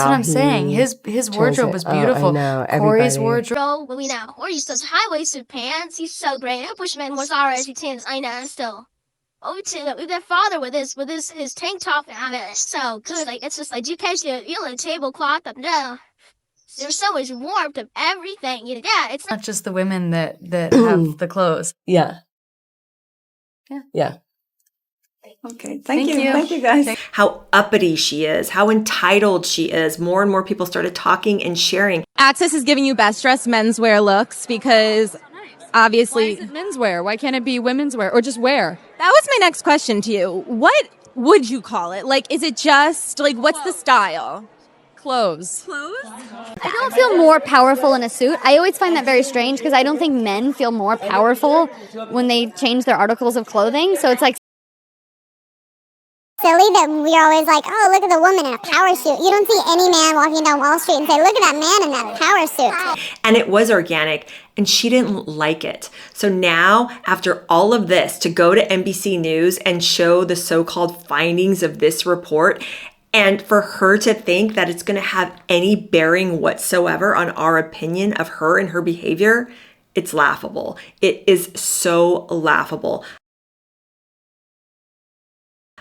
what I'm saying. His wardrobe was beautiful. I know. Corey's wardrobe. Well, we know. Or used those high-waisted pants. He's so great. I wish men was alright as he tins. I know, still. Over to their father with his tank top. I mean, it's so good. Like, it's just like, you catch the tablecloth up there. There's so much warmth of everything. Yeah, it's not just the women that have the clothes. Yeah. Okay, thank you. Thank you, guys. How uppity she is, how entitled she is. More and more people started talking and sharing. Access is giving you best dressed menswear looks because obviously... Why is it menswear? Why can't it be women's wear or just wear? That was my next question to you. What would you call it? Like, is it just, like, what's the style? Clothes. I don't feel more powerful in a suit. I always find that very strange because I don't think men feel more powerful when they change their articles of clothing. So it's like silly that we're always like, oh, look at the woman in a power suit. You don't see any man walking down Wall Street and say, look at that man in that power suit. And it was organic, and she didn't like it. So now, after all of this, to go to NBC News and show the so-called findings of this report, and for her to think that it's going to have any bearing whatsoever on our opinion of her and her behavior, it's laughable. It is so laughable.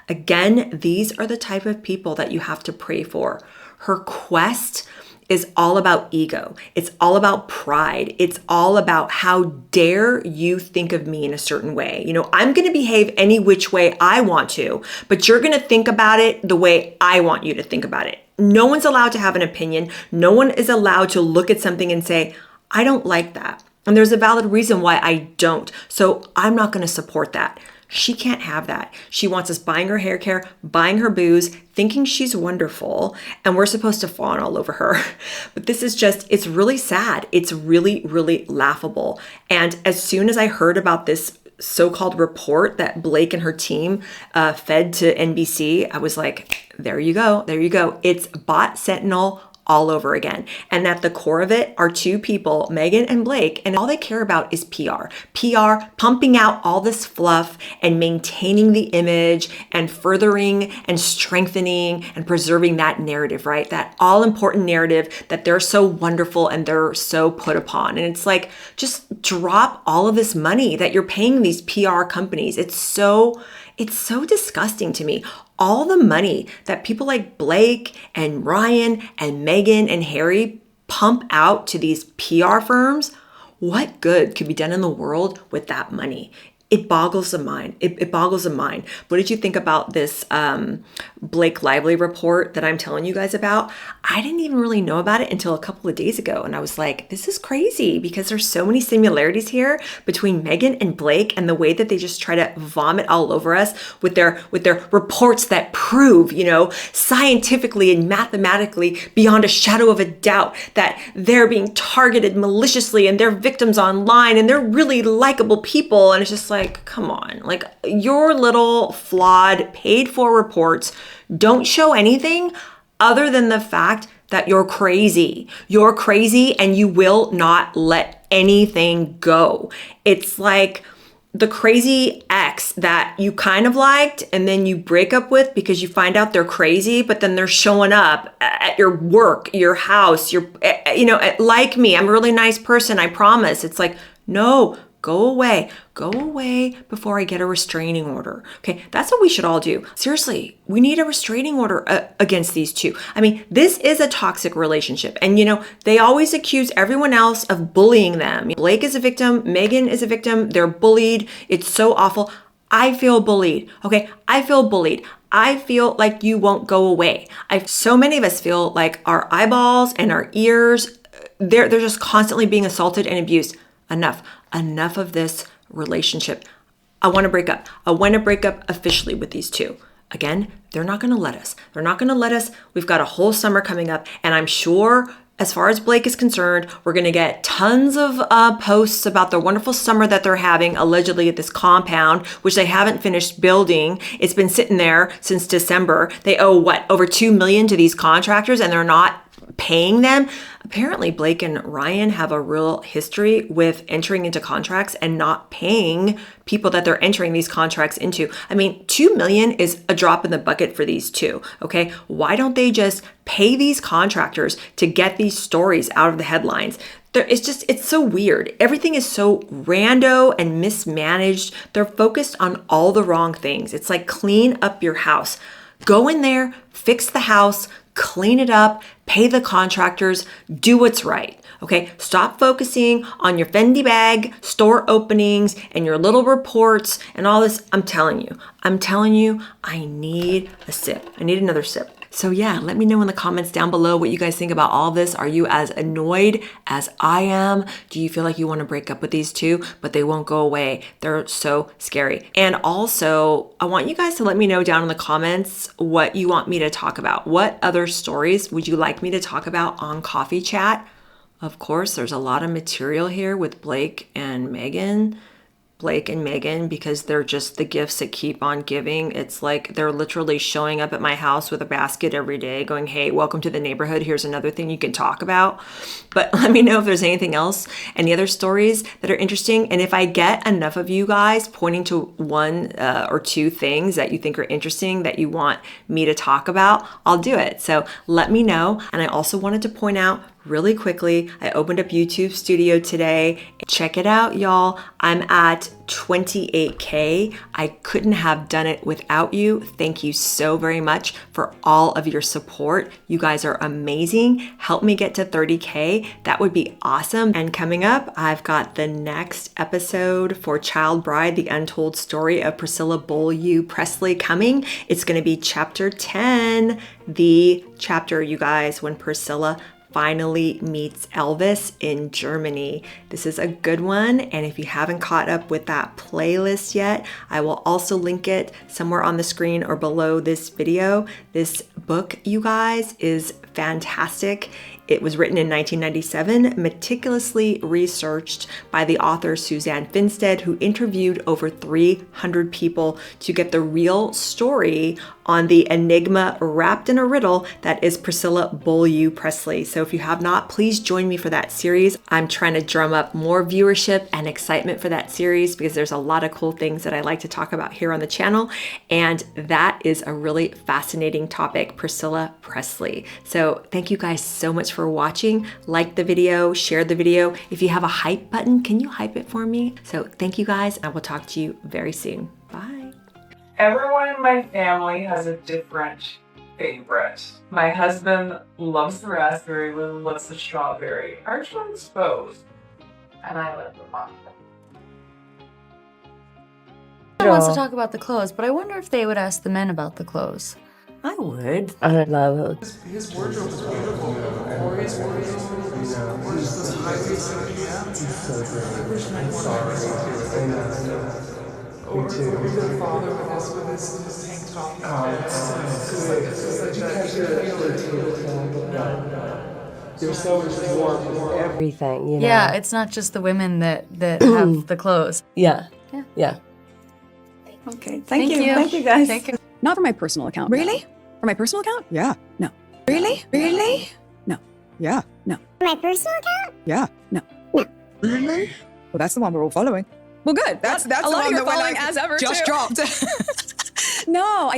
Again, these are the type of people that you have to pray for. Her quest is all about ego. It's all about pride. It's all about how dare you think of me in a certain way. You know, I'm going to behave any which way I want to, but you're going to think about it the way I want you to think about it. No one's allowed to have an opinion. No one is allowed to look at something and say, I don't like that. And there's a valid reason why I don't. So I'm not going to support that. She can't have that. She wants us buying her hair care, buying her booze, thinking she's wonderful, and we're supposed to fawn all over her. But this is just, it's really sad. It's really, really laughable. And as soon as I heard about this so-called report that Blake and her team fed to NBC, I was like, there you go. There you go. It's bot sentinel all over again. And at the core of it are two people, Meghan and Blake, and all they care about is PR. PR, pumping out all this fluff and maintaining the image and furthering and strengthening and preserving that narrative, right? That all important narrative that they're so wonderful and they're so put upon. And it's like, just drop all of this money that you're paying these PR companies. It's so disgusting to me. All the money that people like Blake and Ryan and Meghan and Harry pump out to these PR firms, what good could be done in the world with that money? It boggles the mind. It boggles the mind. What did you think about this Blake Lively report that I'm telling you guys about? I didn't even really know about it until a couple of days ago. And I was like, this is crazy because there's so many similarities here between Meghan and Blake and the way that they just try to vomit all over us with their reports that prove, you know, scientifically and mathematically beyond a shadow of a doubt that they're being targeted maliciously and they're victims online and they're really likable people. And it's just like, come on, like your little flawed paid for reports don't show anything other than the fact that you're crazy. You're crazy and you will not let anything go. It's like the crazy ex that you kind of liked and then you break up with because you find out they're crazy, but then they're showing up at your work, your house, like me, I'm a really nice person, I promise. It's like, no, go away before I get a restraining order. Okay, that's what we should all do. Seriously, we need a restraining order against these two. I mean, this is a toxic relationship. And they always accuse everyone else of bullying them. Blake is a victim, Meghan is a victim, they're bullied. It's so awful. I feel bullied. Okay, I feel bullied. I feel like you won't go away. So many of us feel like our eyeballs and our ears, they're just constantly being assaulted and abused. Enough of this relationship. I want to break up. I want to break up officially with these two. Again, they're not going to let us. They're not going to let us. We've got a whole summer coming up, and I'm sure as far as Blake is concerned, we're going to get tons of posts about the wonderful summer that they're having allegedly at this compound, which they haven't finished building. It's been sitting there since December. They owe over $2 million to these contractors, and they're not paying them. Apparently, Blake and Ryan have a real history with entering into contracts and not paying people that they're entering these contracts into. I mean, $2 million is a drop in the bucket for these two, okay? Why don't they just pay these contractors to get these stories out of the headlines? It's so weird. Everything is so rando and mismanaged. They're focused on all the wrong things. It's like clean up your house. Go in there, fix the house, clean it up, pay the contractors, do what's right. Okay, stop focusing on your Fendi bag, store openings, and your little reports and all this. I'm telling you, I need a sip. I need another sip. So yeah, let me know in the comments down below what you guys think about all this. Are you as annoyed as I am? Do you feel like you want to break up with these two, but they won't go away? They're so scary. And also, I want you guys to let me know down in the comments what you want me to talk about. What other stories would you like me to talk about on Coffee Chat? Of course, there's a lot of material here with Blake and Meghan, because they're just the gifts that keep on giving. It's like they're literally showing up at my house with a basket every day going, hey, welcome to the neighborhood. Here's another thing you can talk about. But let me know if there's anything else, any other stories that are interesting. And if I get enough of you guys pointing to one or two things that you think are interesting that you want me to talk about, I'll do it. So let me know. And I also wanted to point out really quickly. I opened up YouTube Studio today. Check it out, y'all. I'm at 28K. I couldn't have done it without you. Thank you so very much for all of your support. You guys are amazing. Help me get to 30K. That would be awesome. And coming up, I've got the next episode for Child Bride, the untold story of Priscilla Beaulieu Presley coming. It's going to be chapter 10, the chapter, you guys, when Priscilla finally meets Elvis in Germany. This is a good one, and if you haven't caught up with that playlist yet, I will also link it somewhere on the screen or below this video. This book, you guys, is fantastic. It was written in 1997, meticulously researched by the author Suzanne Finstead, who interviewed over 300 people to get the real story on the enigma wrapped in a riddle that is Priscilla Beaulieu Presley. So if you have not, please join me for that series. I'm trying to drum up more viewership and excitement for that series because there's a lot of cool things that I like to talk about here on the channel. And that is a really fascinating topic, Priscilla Presley. So thank you guys so much for watching. Like the video, share the video. If you have a hype button, can you hype it for me? So thank you guys. I will talk to you very soon. Bye. Everyone in my family has a different favorite. My husband loves the raspberry, Lily loves the strawberry. Our twins both. And I love the Markle. Wants to talk about the clothes, but I wonder if they would ask the men about the clothes. I would. I love it. His wardrobe is beautiful. Corey's wardrobe is gorgeous. Those high-waisted pants. I wish men wore high-waisted pants. Or their father with his tank top. There's so much more Everything, you know. Yeah, it's not just the women that have the clothes. Yeah. Yeah. Yeah. Okay, thank you. Thank you, guys. Thank you. Not for my personal account. Really? No. For my personal account? Yeah. No. Really? Really? No. Yeah. No. My personal account? Yeah. No. No. Really? Well, that's the one we're all following. Well, good. That's a the lot one of your following as ever just dropped. No, I